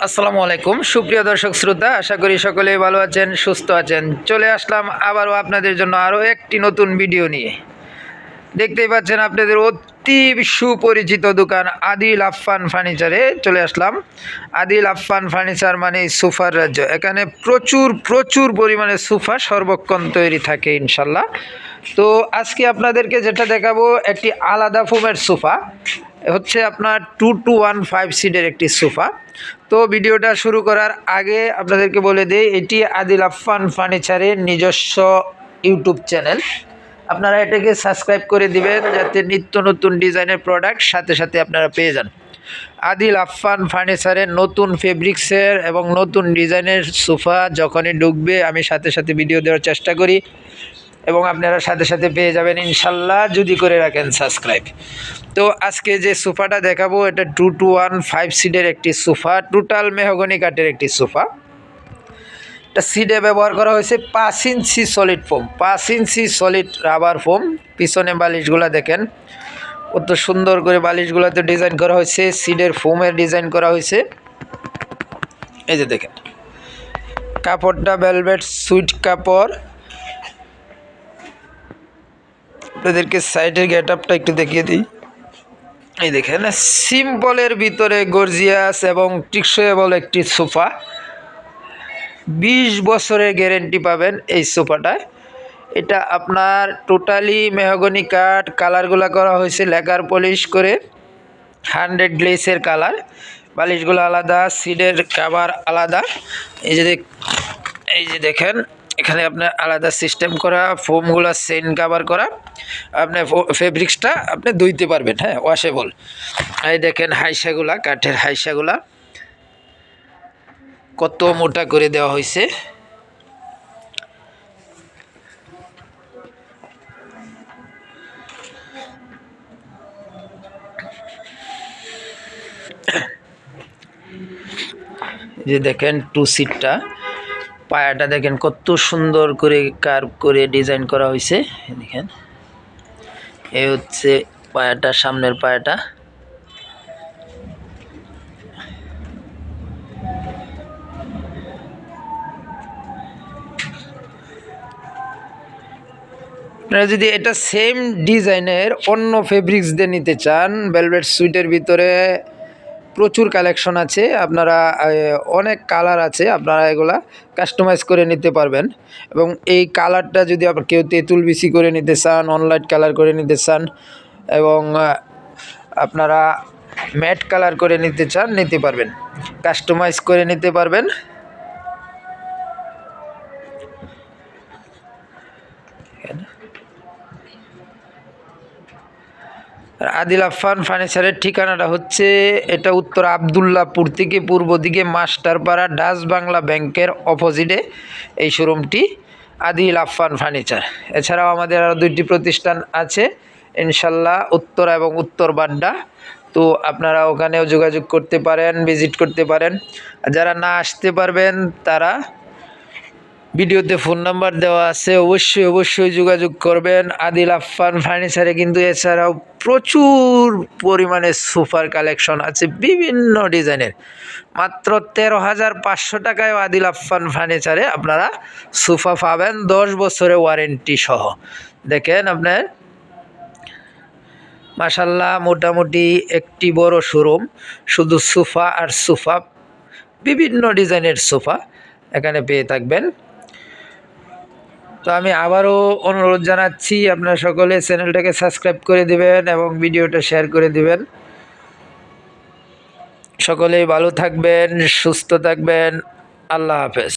আসসালামু আলাইকুম সুপ্রিয় দর্শক শ্রোতা, আশা করি সকলেই ভালো আছেন, সুস্থ আছেন। চলে আসলাম আবারও আপনাদের জন্য আরও একটি নতুন ভিডিও নিয়ে। দেখতেই পাচ্ছেন আপনাদের অতি সুপরিচিত দোকান আদিল আফফান ফার্নিচারে চলে আসলাম। আদিল আফফান ফার্নিচার মানে সোফার রাজ্য। এখানে প্রচুর পরিমাণে সোফা সর্বক্ষণ তৈরি থাকে ইনশাল্লাহ। তো আজকে আপনাদেরকে যেটা দেখাবো একটি আলাদা ফোমের সোফা, হচ্ছে আপনার 2215 সিটের একটি সোফা। তো ভিডিওটা শুরু করার আগে আপনাদেরকে বলে দিই, এটি আদিল আফফান ফার্নিচারের নিজস্ব ইউটিউব চ্যানেল। আপনারা এটাকে সাবস্ক্রাইব করে দিবেন যাতে নিত্য নতুন ডিজাইনের প্রোডাক্ট সাথে সাথে আপনারা পেয়ে যান। আদিল আফফান ফার্নিচারের নতুন ফেব্রিক্সের এবং নতুন ডিজাইনের সোফা যখনই ঢুকবে আমি সাথে সাথে ভিডিও দেওয়ার চেষ্টা করি এবং আপনারা সাথে সাথে পেয়ে যাবেন ইনশাল্লাহ, যদি করে রাখেন সাবস্ক্রাইব। তো আজকে যে সোফাটা দেখাবো এটা 2215 সিটের একটি সোফা, টোটাল মেহগনি কাঠের একটি সোফা। এটা সিটে ব্যবহার করা হয়েছে 5 ইঞ্চি সলিড ফোম, 5 ইঞ্চি সলিড রাবার ফোম। পিছনে বালিশগুলো দেখেন কত সুন্দর করে বালিশগুলোতে ডিজাইন করা হয়েছে, সিটের ফোমের ডিজাইন করা হয়েছে। এই যে দেখেন কাপড়টা ভেলভেট সুইট কাপড়। আপনাদেরকে সাইডের গেট আপটা একটু দেখিয়ে দিই। এই দেখেন সিম্পলের ভিতরে গর্জিয়াস এবং টিকসয়েবল একটি সোফা। 20 বছরের গ্যারেন্টি পাবেন এই সোফাটায়। এটা আপনার টোটালি মেহগনি কাঠ, কালারগুলো করা হয়েছে লেকার পলিশ করে 100 গ্লেসের কালার। বালিশগুলো আলাদা, সিটের কাভার আলাদা। এই যে দেখেন এখানে আপনার আলাদা সিস্টেম করা, ফোমগুলো সেন কাভার করা। আপনার ফেব্রিক্সটা আপনি ধুইতে পারবেন, হ্যাঁ, ওয়াশেবল। এই দেখেন হাইসাগুলা, কাঠের হাইসাগুলা কত মোটা করে দেওয়া হয়েছে। যে দেখেন 2 সিটটা, পায়াটা দেখেন কত সুন্দর করে কার্ভ করে ডিজাইন করা হয়েছে। দেখেন এই হচ্ছে পায়াটা, সামনের পায়াটা। আপনারা যদি এটা সেম ডিজাইনের অন্য ফেব্রিক্স দিয়ে নিতে চান, ভেলভেট সুইটের ভিতরে প্রচুর কালেকশন আছে, আপনারা অনেক কালার আছে, আপনারা এগুলা কাস্টমাইজ করে নিতে পারবেন। এবং এই কালারটা যদি কেউ তেঁতুল বিসি করে নিতে চান, অনলাইট কালার করে নিতে চান এবং আপনারা ম্যাট কালার করে নিতে চান, নিতে পারবেন, কাস্টমাইজ করে নিতে পারবেন। আদিল আফফান ফার্নিচারের ঠিকানাটা হচ্ছে, এটা উত্তর আবদুল্লাপুর থেকে পূর্ব দিকে মাস্টারপাড়া ডাচ বাংলা ব্যাংকের অপোজিটে এই শোরুমটি আদিল আফফান ফার্নিচার। এছাড়াও আমাদের আরও 2টি প্রতিষ্ঠান আছে ইনশাল্লাহ, উত্তরা এবং উত্তর বাড্ডা। তো আপনারা ওখানেও যোগাযোগ করতে পারেন, ভিজিট করতে পারেন। যারা না আসতে পারবেন তারা ভিডিওতে ফোন নাম্বার দেওয়া আছে, অবশ্যই যোগাযোগ করবেন। আদিল আফফান ফার্নিচারে কিন্তু এছাড়াও প্রচুর পরিমাণে সোফার কালেকশন আছে বিভিন্ন ডিজাইনের। মাত্র 13,500 টাকায় আদিল আফফান ফার্নিচারে আপনারা সোফা পাবেন 10 বছরের ওয়ারেন্টি সহ। দেখেন আপনার মাশাল্লাহ মোটামুটি একটি বড় শোরুম, শুধু সোফা আর সোফা, বিভিন্ন ডিজাইনের সোফা এখানে পেয়ে থাকবেন। তো আমি আবারও অনুরোধ জানাচ্ছি আপনারা সকলে চ্যানেলটাকে সাবস্ক্রাইব করে দিবেন এবং ভিডিওটা শেয়ার করে দিবেন। সকলেই ভালো থাকবেন, সুস্থ থাকবেন। আল্লাহ হাফেজ।